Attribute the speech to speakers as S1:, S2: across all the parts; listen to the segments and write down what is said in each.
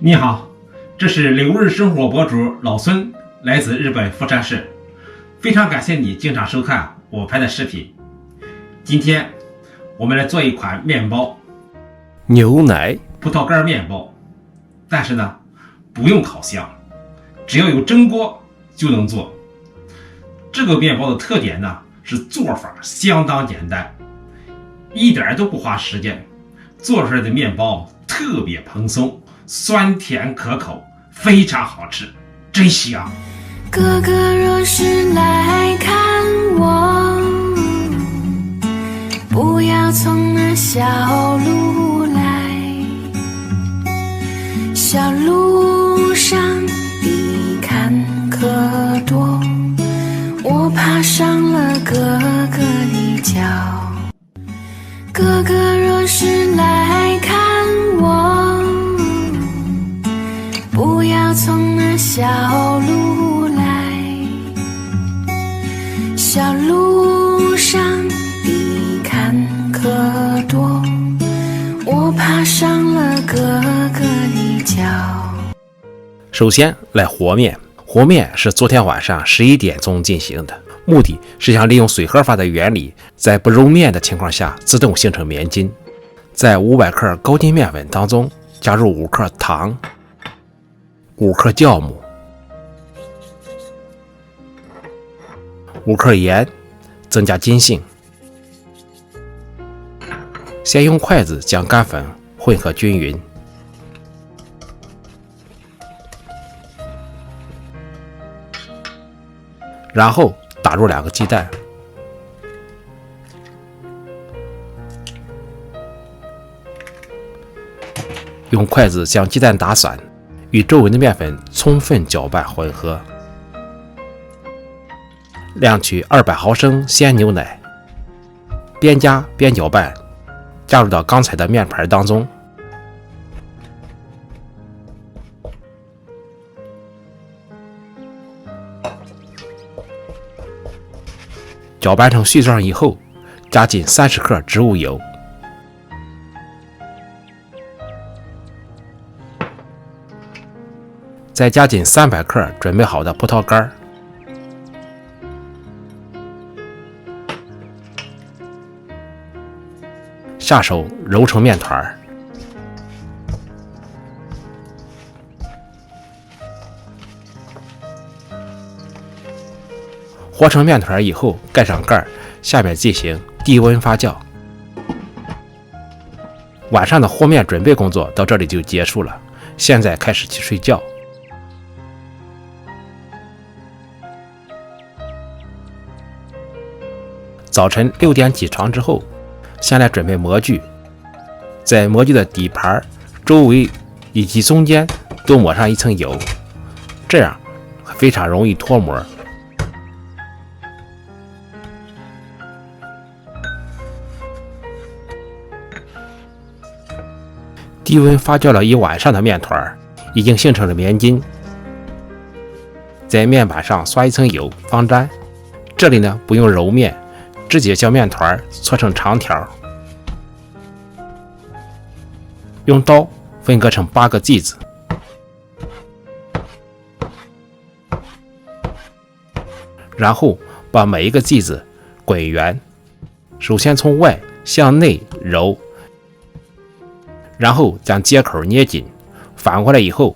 S1: 你好，这是留日生活博主老孙，来自日本富山市，非常感谢你经常收看我拍的视频。今天我们来做一款面包，
S2: 牛奶
S1: 葡萄干面包，但是呢，不用烤箱，只要有蒸锅就能做。这个面包的特点呢是做法相当简单，一点都不花时间，做出来的面包特别蓬松，酸甜可口，非常好吃，真香。
S3: 哥哥若是来看我，不要从那小路来，小路上的坎坷多，我爬上了哥哥的脚。哥哥若是来看我，不要从那小路来，小路上的坎坷多，我爬上了哥哥的脚。
S2: 首先来和面，和面是昨天晚上11点钟进行的，目的是想利用水合法的原理，在不揉面的情况下自动形成面筋。在500克高筋面粉当中加入5克糖、5克酵母、5克盐，增加筋性。先用筷子将干粉混合均匀，然后打入2个鸡蛋，用筷子将鸡蛋打散，与周围的面粉充分搅拌混合。量取200毫升鲜牛奶，边加边搅拌，加入到刚才的面盘当中。搅拌成絮状以后，加进30克植物油，再加进300克准备好的葡萄干，下手揉成面团。和成面团以后，盖上盖，下面进行低温发酵。晚上的和面准备工作到这里就结束了，现在开始去睡觉。早晨6点起床之后，先来准备模具，在模具的底盘、周围以及中间都抹上一层油，这样非常容易脱模。低温发酵了1晚上的面团已经形成了面筋，在面板上刷一层油防粘。这里呢不用揉面，直接将面团搓成长条，用刀分割成8个剂子，然后把每一个剂子滚圆，首先从外向内揉，然后将接口捏紧，反过来以后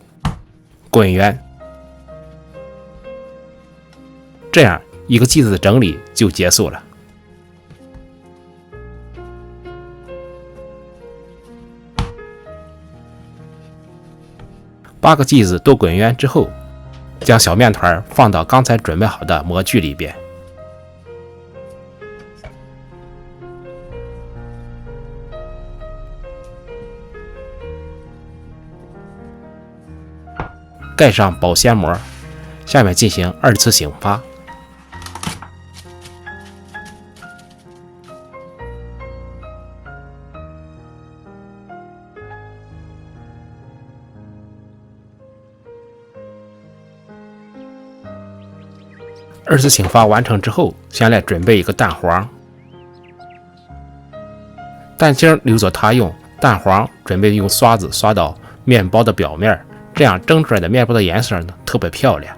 S2: 滚圆，这样一个剂子的整理就结束了。8个剂子都滚圆之后，将小面团放到刚才准备好的模具里边，盖上保鲜膜，下面进行2次醒发。2次醒发完成之后，先来准备一个蛋黄，蛋清留作他用，蛋黄准备用刷子刷到面包的表面，这样蒸出来的面包的颜色呢特别漂亮。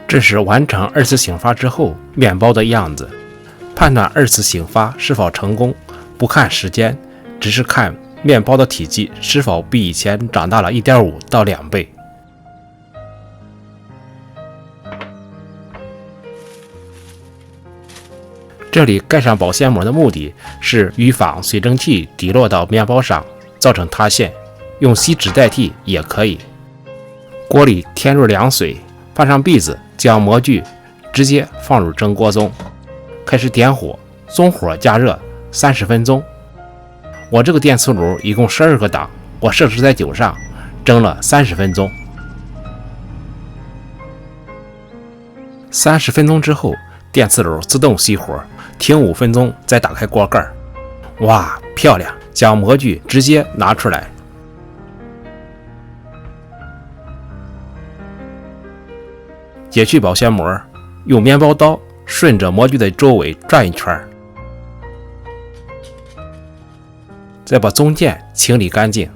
S2: 这是完成2次醒发之后面包的样子。判断2次醒发是否成功，不看时间，只是看面包的体积是否比以前长大了 1.5 到2倍。这里盖上保鲜膜的目的是预防水蒸气滴落到面包上造成塌陷，用锡纸代替也可以。锅里添入凉水，放上篦子，将模具直接放入蒸锅中，开始点火，中火加热30分钟。我这个电磁炉一共12个档，我设置在9上，蒸了30分钟。30分钟之后，电磁炉自动熄火，停5分钟再打开锅盖。哇，漂亮！将模具直接拿出来，解去保鲜膜，用面包刀顺着模具的周围转一圈，再把中间清理干净，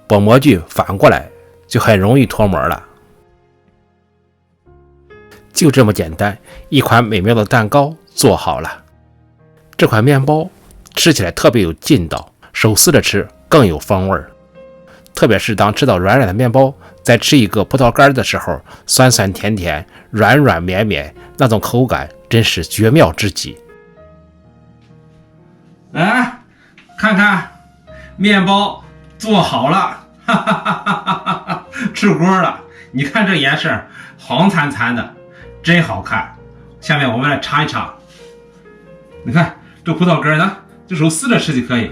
S2: 把模具反过来就很容易脱模了。就这么简单，一款美妙的蛋糕做好了。这款面包吃起来特别有劲道，手撕着吃更有风味。特别是当吃到软软的面包，再吃一个葡萄干的时候，酸酸甜甜，软软绵绵，那种口感真是绝妙之极。
S1: 来，看看面包做好了，哈哈哈哈哈！出锅了，你看这颜色黄灿灿的，真好看。下面我们来尝一尝，你看这葡萄干呢，就手撕着吃就可以。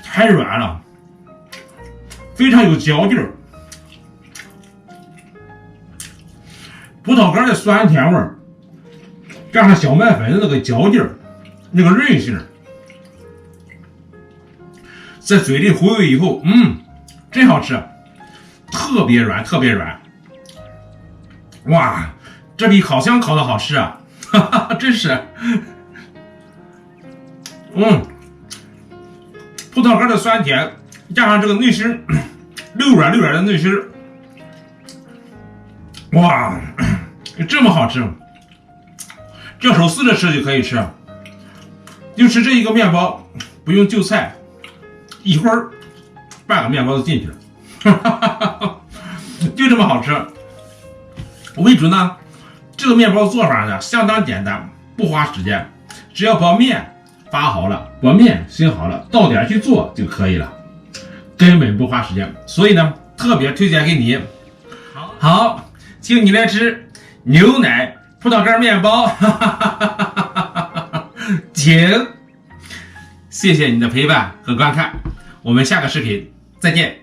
S1: 太软了，非常有嚼劲儿。葡萄干的酸甜味儿，加上小麦粉的那个嚼劲儿，那个韧性，在嘴里回味以后，真好吃，特别软，特别软。哇，这比烤箱烤的好吃啊！哈哈，真是。葡萄干的酸甜，加上这个内心溜软溜软的内心，哇，这么好吃，这手撕着吃就可以吃。就吃这一个面包，不用就菜，一会儿半个面包就进去了，就这么好吃。为主呢，这个面包做法呢相当简单，不花时间，只要把面发好了，把面醒好了，到点去做就可以了，根本不花时间。所以呢，特别推荐给你。好，请你来吃牛奶葡萄干面包，请。谢谢你的陪伴和观看，我们下个视频再见。